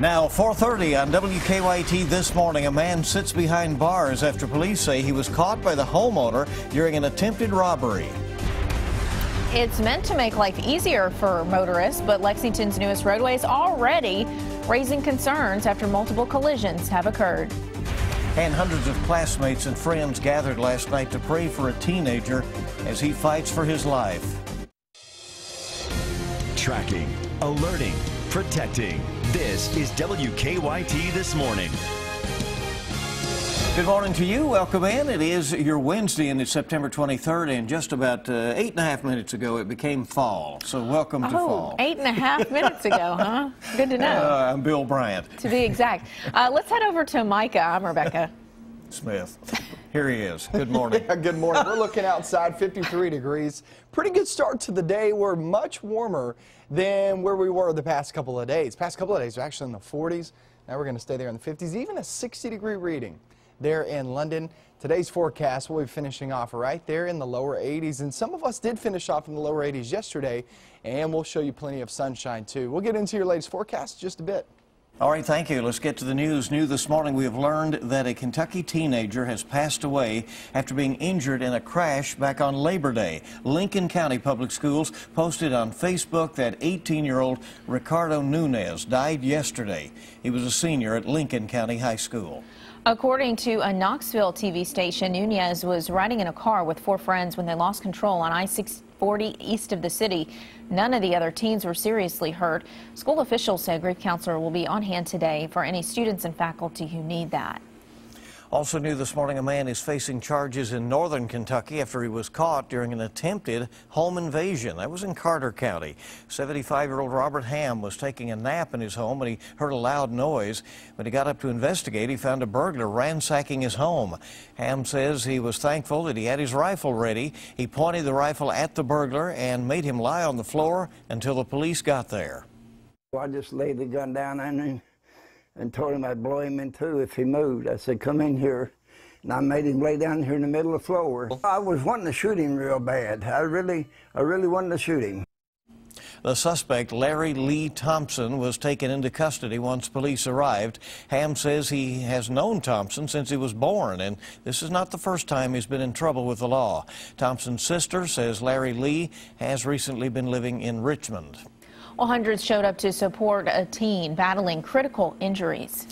Now, 4:30 on WKYT this morning, a man sits behind bars after police say he was caught by the homeowner during an attempted robbery. It's meant to make life easier for motorists, but Lexington's newest roadway is already raising concerns after multiple collisions have occurred. And hundreds of classmates and friends gathered last night to pray for a teenager as he fights for his life. Tracking, alerting, protecting. This is WKYT This Morning. Good morning to you. Welcome in. It is your Wednesday, and it's September 23rd, and just about 8.5 minutes ago it became fall. So welcome to fall. 8.5 minutes ago, huh? Good to know. I'm Bill Bryant. To be exact. Let's head over to Micah. I'm Rebecca Smith. Here he is. Good morning. Yeah, good morning. We're looking outside, 53 degrees. Pretty good start to the day. We're much warmer than where we were the past couple of days. Past couple of days are actually in the 40s. Now we're going to stay there in the 50s, even a 60-degree reading there in London. Today's forecast will be finishing off right there in the lower 80s, and some of us did finish off in the lower 80s yesterday, and we'll show you plenty of sunshine too. We'll get into your latest forecast in just a bit. All right, thank you. Let's get to the news. New this morning, we have learned that a Kentucky teenager has passed away after being injured in a crash back on Labor Day. Lincoln County Public Schools posted on Facebook that 18-year-old Ricardo Nunez died yesterday. He was a senior at Lincoln County High School. According to a Knoxville TV station, Nunez was riding in a car with 4 friends when they lost control on I-640 east of the city. None of the other teens were seriously hurt. School officials say a grief counselor will be on hand today for any students and faculty who need that. Also new this morning, a man is facing charges in northern Kentucky after he was caught during an attempted home invasion. That was in Carter County. 75-year-old Robert Ham was taking a nap in his home when he heard a loud noise. When he got up to investigate, he found a burglar ransacking his home. Ham says he was thankful that he had his rifle ready. He pointed the rifle at the burglar and made him lie on the floor until the police got there. I just laid the gun down on him and told him I'd blow him in two if he moved. I said, come in here. And I made him lay down here in the middle of the floor. I was wanting to shoot him real bad. I really wanted to shoot him. The suspect, Larry Lee Thompson, was taken into custody once police arrived. Ham says he has known Thompson since he was born, and this is not the first time he's been in trouble with the law. Thompson's sister says Larry Lee has recently been living in Richmond. Well, hundreds showed up to support a teen battling critical injuries.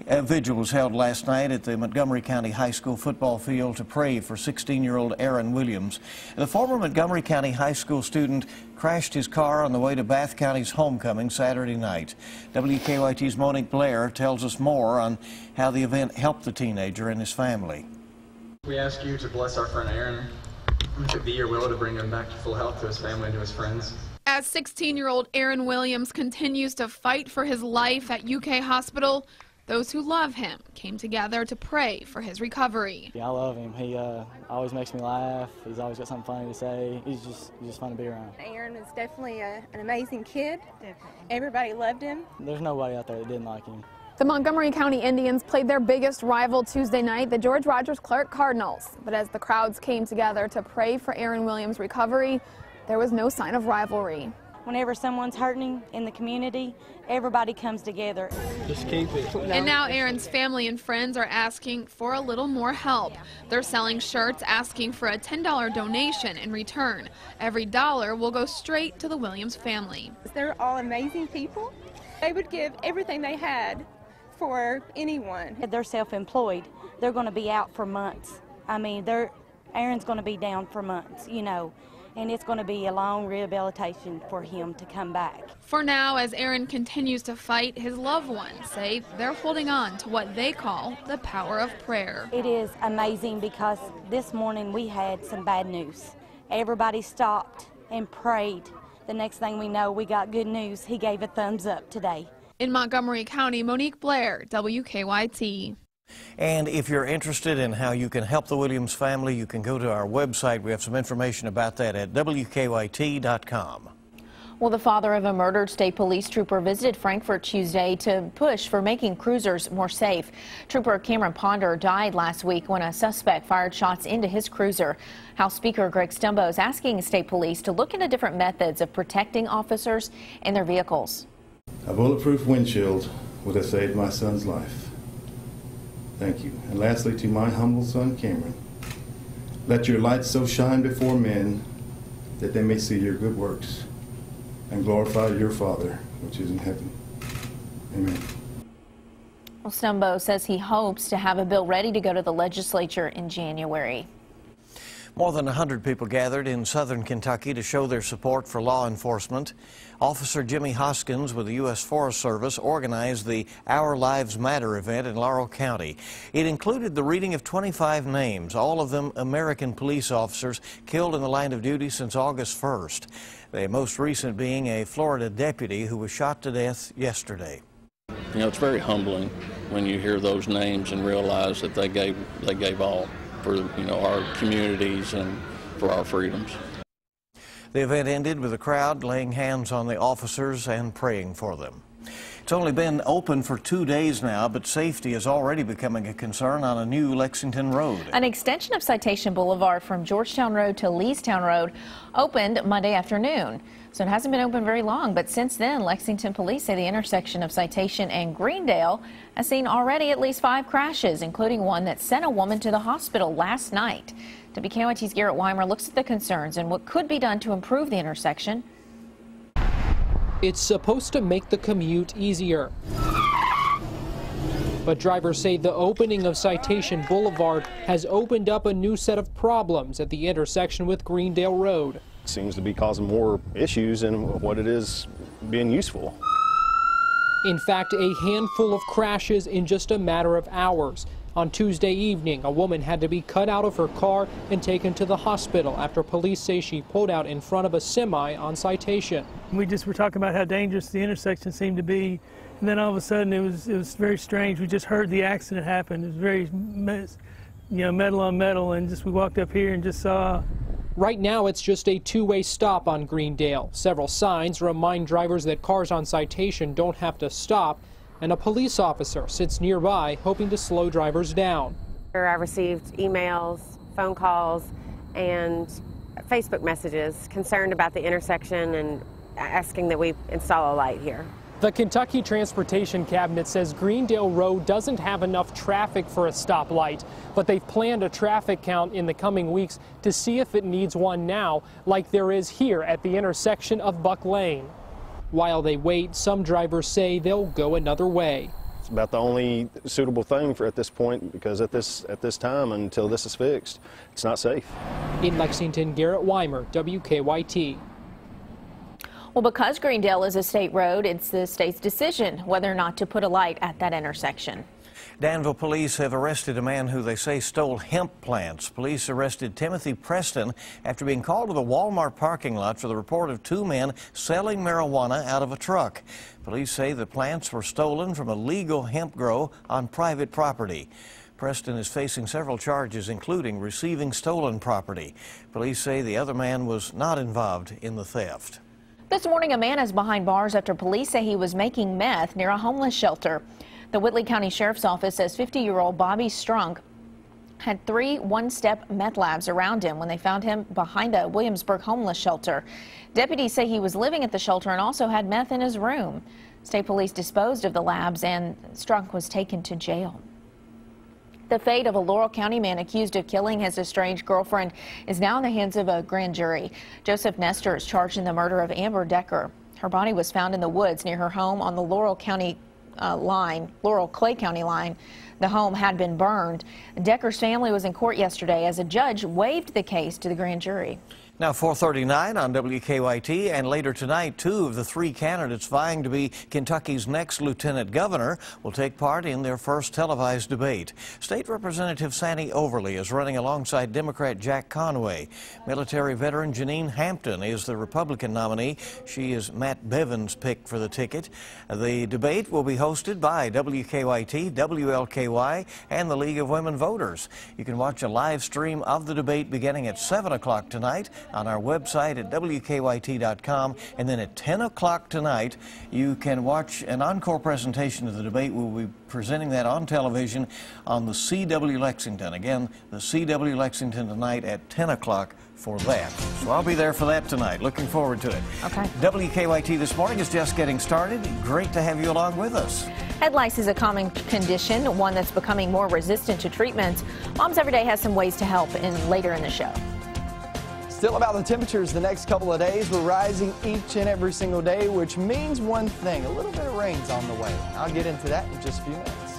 A vigil was held last night at the Montgomery County High School football field to pray for 16-year-old Aaron Williams. The former Montgomery County High School student crashed his car on the way to Bath County's homecoming Saturday night. WKYT's Monique Blair tells us more on how the event helped the teenager and his family. We ask you to bless our friend Aaron, if it be your will to bring him back to full health to his family and to his friends. As 16-year-old Aaron Williams continues to fight for his life at UK Hospital, those who love him came together to pray for his recovery. Yeah, I love him. He always makes me laugh. He's always got something funny to say. He's just fun to be around. Aaron was definitely an amazing kid. Everybody loved him. There's nobody out there that didn't like him. The Montgomery County Indians played their biggest rival Tuesday night, the George Rogers Clark Cardinals. But as the crowds came together to pray for Aaron Williams' recovery, there was no sign of rivalry. Whenever someone's hurting in the community, everybody comes together. Just keep it. And now Aaron's family and friends are asking for a little more help. They're selling shirts asking for a $10 donation in return. Every dollar will go straight to the Williams family. They're all amazing people. They would give everything they had for anyone. They're self-employed. They're going to be out for months. I mean, Aaron's going to be down for months, you know. And it's going to be a long rehabilitation for him to come back. For now, as Aaron continues to fight, his loved ones say they're holding on to what they call the power of prayer. It is amazing because this morning we had some bad news. Everybody stopped and prayed. The next thing we know, we got good news. He gave a thumbs up today. In Montgomery County, Monique Blair, WKYT. And if you're interested in how you can help the Williams family, you can go to our website. We have some information about that at WKYT.com. Well, the father of a murdered state police trooper visited Frankfort Tuesday to push for making cruisers more safe. Trooper Cameron Ponder died last week when a suspect fired shots into his cruiser. House Speaker Greg Stumbo is asking state police to look into different methods of protecting officers and their vehicles. A bulletproof windshield would have saved my son's life. Thank you. And lastly, to my humble son, Cameron, let your light so shine before men that they may see your good works and glorify your Father, which is in heaven. Amen. Well, Stumbo says he hopes to have a bill ready to go to the legislature in January. More than 100 people gathered in southern Kentucky to show their support for law enforcement. Officer Jimmy Hoskins with the U.S. Forest Service organized the Our Lives Matter event in Laurel County. It included the reading of 25 names, all of them American police officers killed in the line of duty since August 1st. The most recent being a Florida deputy who was shot to death yesterday. You know, it's very humbling when you hear those names and realize that they gave all for, you know, our communities and for our freedoms. The event ended with the crowd laying hands on the officers and praying for them. It's only been open for 2 days now, but safety is already becoming a concern on a new Lexington road. An extension of Citation Boulevard from Georgetown Road to Leestown Road opened Monday afternoon. So it hasn't been open very long, but since then, Lexington police say the intersection of Citation and Greendale has seen already at least 5 crashes, including one that sent a woman to the hospital last night. WKYT's Garrett Weimer looks at the concerns and what could be done to improve the intersection. It's supposed to make the commute easier. But drivers say the opening of Citation Boulevard has opened up a new set of problems at the intersection with Greendale Road. Seems to be causing more issues than what it is being useful. In fact, a handful of crashes in just a matter of hours. On Tuesday evening, a woman had to be cut out of her car and taken to the hospital after police say she pulled out in front of a semi on Citation. We just were talking about how dangerous the intersection seemed to be, and then all of a sudden it was very strange. We just heard the accident happen. It was very, metal on metal, and we walked up here and just saw. Right now, it's just a two-way stop on Greendale. Several signs remind drivers that cars on Citation don't have to stop, and a police officer sits nearby hoping to slow drivers down. I received emails, phone calls, and Facebook messages concerned about the intersection and asking that we install a light here. The Kentucky Transportation Cabinet says Greendale Road doesn't have enough traffic for a stoplight, but they've planned a traffic count in the coming weeks to see if it needs one now, like there is here at the intersection of Buck Lane. While they wait, some drivers say they'll go another way. It's about the only suitable thing at this point, because at this time, until this is fixed, it's not safe. In Lexington, Garrett Weimer, WKYT. Well, because Greendale is a state road, it's the state's decision whether or not to put a light at that intersection. Danville police have arrested a man who they say stole hemp plants. Police arrested Timothy Preston after being called to the Walmart parking lot for the report of 2 men selling marijuana out of a truck. Police say the plants were stolen from a legal hemp grow on private property. Preston is facing several charges, including receiving stolen property. Police say the other man was not involved in the theft. This morning, a man is behind bars after police say he was making meth near a homeless shelter. The Whitley County Sheriff's Office says 50-year-old Bobby Strunk had 3 one-step meth labs around him when they found him behind a Williamsburg homeless shelter. Deputies say he was living at the shelter and also had meth in his room. State police disposed of the labs and Strunk was taken to jail. The fate of a Laurel County man accused of killing his estranged girlfriend is now in the hands of a grand jury. Joseph Nestor is charged in the murder of Amber Decker. Her body was found in the woods near her home on the Laurel Clay County line. The home had been burned. Decker's family was in court yesterday as a judge waived the case to the grand jury. Now 4:39 on WKYT, and later tonight, 2 of the 3 candidates vying to be Kentucky's next lieutenant governor will take part in their first televised debate. State Representative Sandy Overly is running alongside Democrat Jack Conway. Military veteran Janine Hampton is the Republican nominee. She is Matt Bevan's pick for the ticket. The debate will be hosted by WKYT, WLKY, and the League of Women Voters. You can watch a live stream of the debate beginning at 7 o'clock tonight on our website at WKYT.com, and then at 10 o'clock tonight you can watch an encore presentation of the debate. We'll be presenting that on television on the CW Lexington. Again, the CW Lexington tonight at 10 o'clock for that. So I'll be there for that tonight. Looking forward to it. Okay. WKYT This Morning is just getting started. Great to have you along with us. Head lice is a common condition, one that's becoming more resistant to treatments. Moms Every Day has some ways to help later in the show. Still about the temperatures the next couple of days. We're rising each and every single day, which means one thing, a little bit of rain's on the way. I'll get into that in just a few minutes.